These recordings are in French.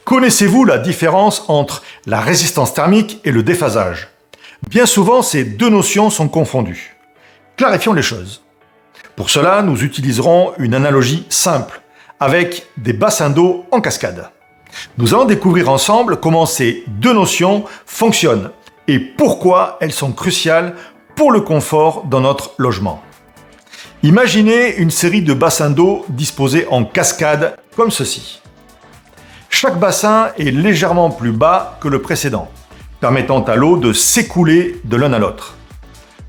Connaissez-vous la différence entre la résistance thermique et le déphasage? Bien souvent, ces deux notions sont confondues. Clarifions les choses. Pour cela, nous utiliserons une analogie simple, avec des bassins d'eau en cascade. Nous allons découvrir ensemble comment ces deux notions fonctionnent et pourquoi elles sont cruciales pour le confort dans notre logement. Imaginez une série de bassins d'eau disposés en cascade comme ceci. Chaque bassin est légèrement plus bas que le précédent, permettant à l'eau de s'écouler de l'un à l'autre.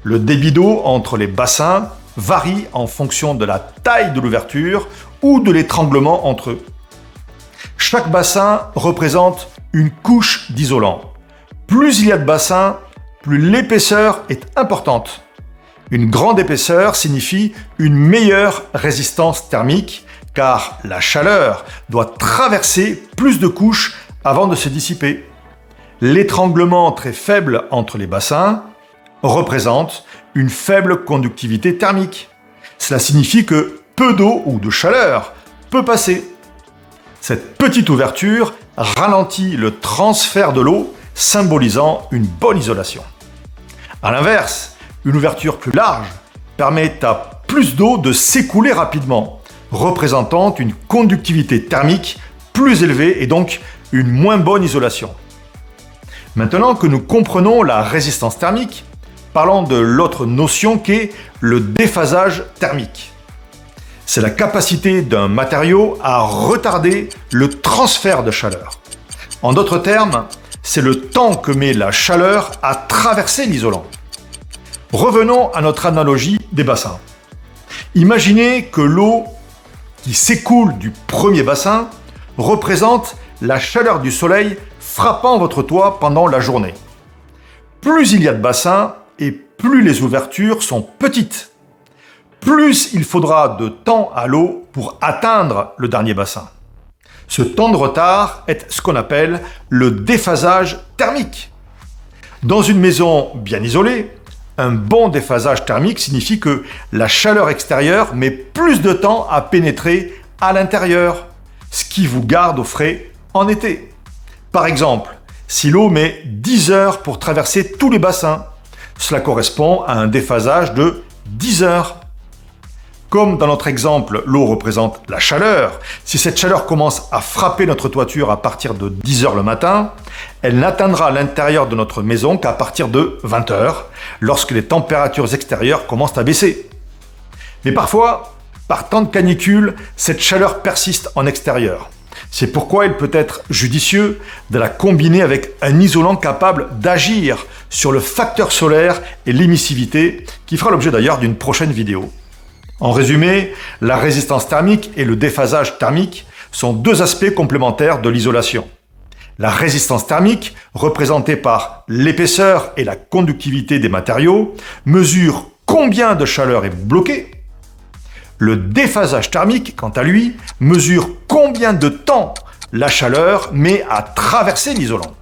Le débit d'eau entre les bassins varie en fonction de la taille de l'ouverture ou de l'étranglement entre eux. Chaque bassin représente une couche d'isolant. Plus il y a de bassins, plus l'épaisseur est importante. Une grande épaisseur signifie une meilleure résistance thermique, car la chaleur doit traverser plus de couches avant de se dissiper. L'étranglement très faible entre les bassins représente une faible conductivité thermique. Cela signifie que peu d'eau ou de chaleur peut passer. Cette petite ouverture ralentit le transfert de l'eau, symbolisant une bonne isolation. A l'inverse, une ouverture plus large permet à plus d'eau de s'écouler rapidement, représentant une conductivité thermique plus élevée et donc une moins bonne isolation. Maintenant que nous comprenons la résistance thermique, parlons de l'autre notion qu'est le déphasage thermique. C'est la capacité d'un matériau à retarder le transfert de chaleur. En d'autres termes, c'est le temps que met la chaleur à traverser l'isolant. Revenons à notre analogie des bassins. Imaginez que l'eau qui s'écoule du premier bassin représente la chaleur du soleil frappant votre toit pendant la journée. Plus il y a de bassins et plus les ouvertures sont petites, plus il faudra de temps à l'eau pour atteindre le dernier bassin. Ce temps de retard est ce qu'on appelle le déphasage thermique. Dans une maison bien isolée, un bon déphasage thermique signifie que la chaleur extérieure met plus de temps à pénétrer à l'intérieur, ce qui vous garde au frais en été. Par exemple, si l'eau met 10 heures pour traverser tous les bassins, cela correspond à un déphasage de 10 heures. Comme dans notre exemple, l'eau représente la chaleur, si cette chaleur commence à frapper notre toiture à partir de 10 heures le matin, elle n'atteindra l'intérieur de notre maison qu'à partir de 20 heures, lorsque les températures extérieures commencent à baisser. Mais parfois, par temps de canicule, cette chaleur persiste en extérieur. C'est pourquoi il peut être judicieux de la combiner avec un isolant capable d'agir sur le facteur solaire et l'émissivité, qui fera l'objet d'ailleurs d'une prochaine vidéo. En résumé, la résistance thermique et le déphasage thermique sont deux aspects complémentaires de l'isolation. La résistance thermique, représentée par l'épaisseur et la conductivité des matériaux, mesure combien de chaleur est bloquée. Le déphasage thermique, quant à lui, mesure combien de temps la chaleur met à traverser l'isolant.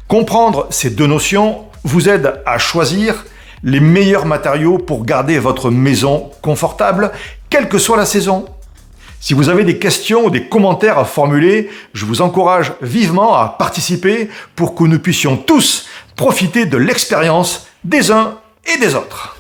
Comprendre ces deux notions vous aide à choisir les meilleurs matériaux pour garder votre maison confortable, quelle que soit la saison. Si vous avez des questions ou des commentaires à formuler, je vous encourage vivement à participer pour que nous puissions tous profiter de l'expérience des uns et des autres.